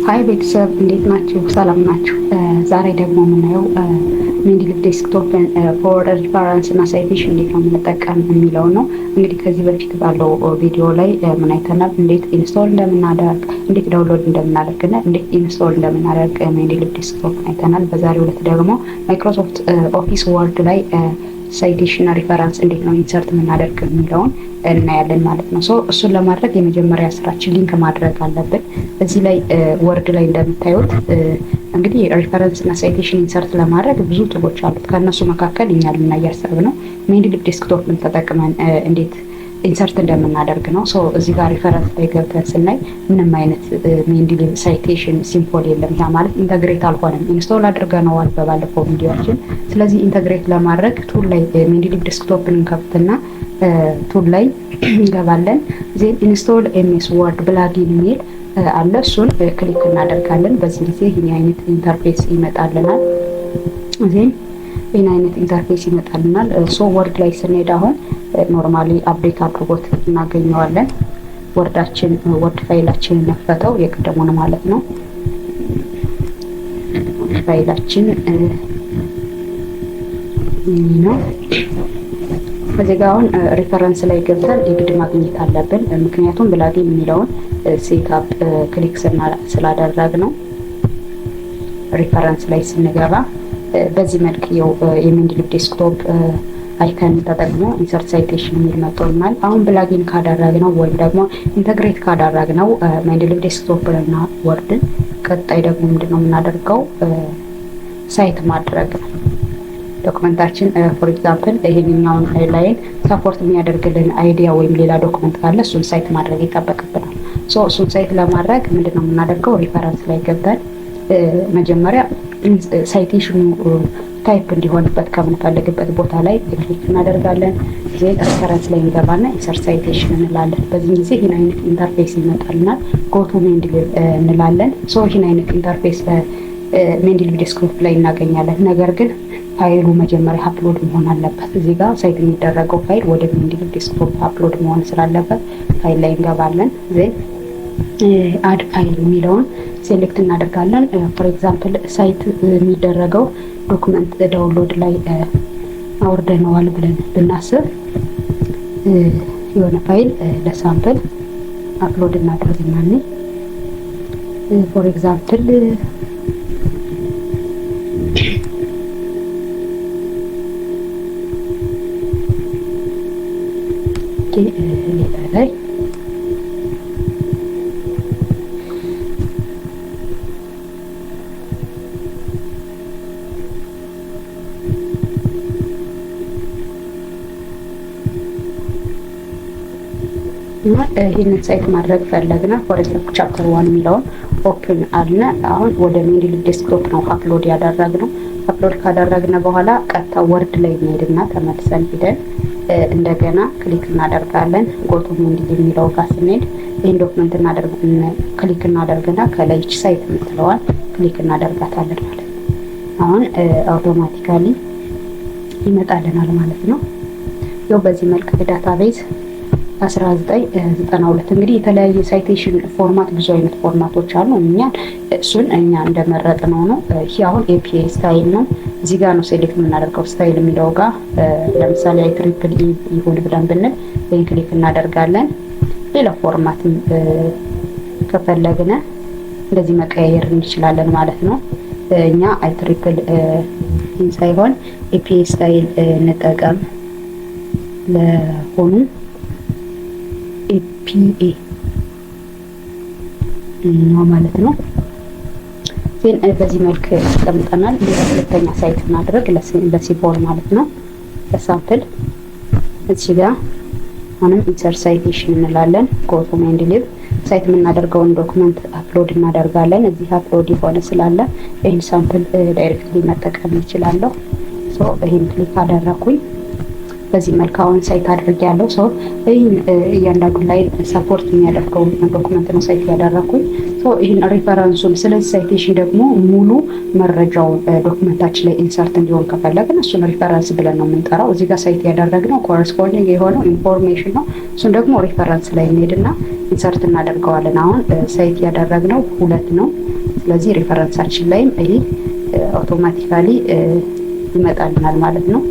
ሀይ ቤተሰብ እንዴት ናችሁ? ሰላም ናችሁ? ዛሬ ደግሞ የምናየው ሜንዲሊቭ ዴስክቶፕን ፎር ሪፈረንስ እና ሳይቴሽን እንዴት ነው የምንጠቀም የሚለው ነው። እንግዲህ ከዚህ በፊት ባለው ቪዲዮ ላይ ምን አይተናል? እንዴት ኢንስቶል እንደምናደርግ፣ እንዴት ዳውንሎድ እንደምናደርግ እና እንዴት ኢንስቶል እንደምናደርግ ሜንዲሊቭ ዴስክቶፕ አይተናል። በዛሬው ዕለት ደግሞ ማይክሮሶፍት ኦፊስ ወርድ ላይ ሳይቴሽን ሪፈረንስ እንዴት ነው ኢንሰርት የምናደርግ የሚለውን እናያለን ማለት ነው። እሱን ለማድረግ የመጀመሪያ ስራችን ሊንክ ማድረግ አለብን። እዚህ ላይ ወርድ ላይ እንደምታዩት እንግዲህ ሪፈረንስ እና ሳይቴሽን ኢንሰርት ለማድረግ ብዙ ቱሎች አሉት። ከእነሱ መካከል እኛ ልናይ ያሰብነው ሜንዲሊቭ ዴስክቶፕን ተጠቅመን እንዴት ኢንሰርት እንደምናደርግ ነው። እዚህ ጋር ሪፈረንስ ላይ ገብተን ስናይ ምንም አይነት ሜንዲሊቭ ሳይቴሽን ሲምቦል የለም። ያ ማለት ኢንተግሬት አልሆነም። ኢንስቶል አድርገነዋል በባለፈው ቪዲዮችን። ስለዚህ ኢንተግሬት ለማድረግ ቱል ላይ ሜንዲሊቭ ዴስክቶፕን እንከፍትና ቱል ላይ እንገባለን። ዜን ኢንስቶል ኤምኤስ ወርድ ብላጊን የሚል አለ። እሱን ክሊክ እናደርጋለን። በዚህ ጊዜ ይህን አይነት ኢንተርፌስ ይመጣልናል። ዜን ይህን አይነት ኢንተርፌስ ይመጣልናል። ወርድ ላይ ስንሄድ አሁን ኖርማሊ አፕዴት አድርጎት እናገኘዋለን። ወርድ ፋይላችንን ነፈተው የቀደሙን ማለት ነው። ፋይላችን ነው። እዚህ ጋር አሁን ሪፈረንስ ላይ ገብተን የግድ ማግኘት አለብን። ምክንያቱም ብላጊን የሚለውን ሴትአፕ ክሊክ ስላደረግ ነው። ሪፈረንስ ላይ ስንገባ በዚህ መልክ የሜንዲሊቭ ዴስክቶፕ አይከን ተጠቅሞ ኢንሰርት ሳይቴሽን የሚል መጥቶልናል። አሁን ብላጊን ካደረግነው ወይም ደግሞ ኢንተግሬት ካደረግነው ሜንዲሊቭ ዴስክቶፕ እና ወርድን ቀጣይ ደግሞ ምንድነው የምናደርገው? ሳይት ማድረግ ነው። ዶክመንታችን ፎር ኤግዛምፕል ይሄኛውን ላይን ሰፖርት የሚያደርግልን አይዲያ ወይም ሌላ ዶክመንት ካለ እሱን ሳይት ማድረግ ይጠበቅብናል። እሱን ሳይት ለማድረግ ምንድነው የምናደርገው? ሪፈረንስ ላይ ገብተን መጀመሪያ ሳይቴሽኑ ታይፕ እንዲሆንበት ከምንፈልግበት ቦታ ላይ ክሊክ እናደርጋለን። ዜን ሪፈረንስ ላይ እንገባና ኢንሰርት ሳይቴሽን እንላለን። በዚህ ጊዜ ይህን አይነት ኢንተርፌስ ይመጣልናል። ጎቱ ሜንዲሊቭ እንላለን። ይህን አይነት ኢንተርፌስ ሜንዲሊቭ ዴስክቶፕ ላይ እናገኛለን። ነገር ግን ፋይሉ መጀመሪያ አፕሎድ መሆን አለበት። እዚህ ጋር ሳይት የሚደረገው ፋይል ወደ ሜንዲሊቭ ዴስክቶፕ አፕሎድ መሆን ስላለበት ፋይል ላይ እንገባለን። ዜን አድ ፋይል የሚለውን ሴሌክት እናደርጋለን። ፎር ኤግዛምፕል ሳይት የሚደረገው ዶክመንት ዳውንሎድ ላይ አውርደነዋል ብለን ብናስብ የሆነ ፋይል ለሳምፕል አፕሎድ እናደርግና ፎር ኤግዛምፕል ሌላ ላይ ይህንን ሳይት ማድረግ ፈለግና ፎር ኤግዛምፕል ቻፕተር 1 የሚለውን ኦፕን አልነ። አሁን ወደ ሜንዲሊቭ ዴስክቶፕ ነው አፕሎድ ያደረግነው። አፕሎድ ካደረግነ በኋላ ቀጥታ ወርድ ላይ እንሄድና ተመልሰን ሄደን እንደገና ክሊክ እናደርጋለን። ጎቱ ሜንዲሊቭ የሚለው ጋር ስንሄድ ይህን ዶክመንት ክሊክ እናደርግና ከላይ ሳይት የምትለዋል ክሊክ እናደርጋታለን ማለት ነው። አሁን አውቶማቲካሊ ይመጣልናል ማለት ነው። በዚህ መልክ ዳታቤዝ 1992 እንግዲህ የተለያየ ሳይቴሽን ፎርማት ብዙ አይነት ፎርማቶች አሉ። እሱን እኛ እንደመረጥነው ነው። ይሄ አሁን ኤፒአይ ስታይል ነው። እዚህ ጋር ነው ሴሌክት የምናደርገው ስታይል የሚለው ጋር ለምሳሌ ትሪፕል ኢ ይሁን ብለን ብንል ይሄን ክሊክ እናደርጋለን። ሌላ ፎርማትም ከፈለግነ እንደዚህ መቀያየር እንችላለን ማለት ነው። እኛ ትሪፕል ኢ ሳይሆን ኤፒአይ ስታይል እንጠቀም ለሆኑ ኤፒኤ ነው ማለት ነው። ዜን በዚህ መልክ አስቀምጠናል። ሁለተኛ ሳይት እናድርግ ለሲምቦል ማለት ነው። ለሳምፕል እዚህ ጋር አሁንም ኢንሰርት ሳይቴሽን እንላለን። ጎቱ ሜንዲሊቭ ሳይት የምናደርገውን ዶክመንት አፕሎድ እናደርጋለን። እዚህ አፕሎድ የሆነ ስላለ ይህን ሳምፕል ዳይሬክትሊ መጠቀም ይችላለሁ። ይህን ክሊክ አደረኩኝ። በዚህ መልክ አሁን ሳይት አድርጌያለሁ። ይህን እያንዳንዱ ላይ ሰፖርት የሚያደርገው ዶክመንት ነው ሳይት ያደረኩኝ። ይህን ሪፈረንሱን ስለዚህ ሳይቴሽን ደግሞ ሙሉ መረጃውን ዶክመንታችን ላይ ኢንሰርት እንዲሆን ከፈለግን እሱን ሪፈረንስ ብለን ነው የምንጠራው። እዚህ ጋር ሳይት ያደረግነው ኮረስፖንዲንግ የሆነው ኢንፎርሜሽን ነው። እሱን ደግሞ ሪፈረንስ ላይ እንሄድና ኢንሰርት እናደርገዋለን። አሁን ሳይት ያደረግነው 2 ነው። ስለዚህ ሪፈረንሳችን ላይም ይሄ አውቶማቲካሊ ይመጣልናል ማለት ነው።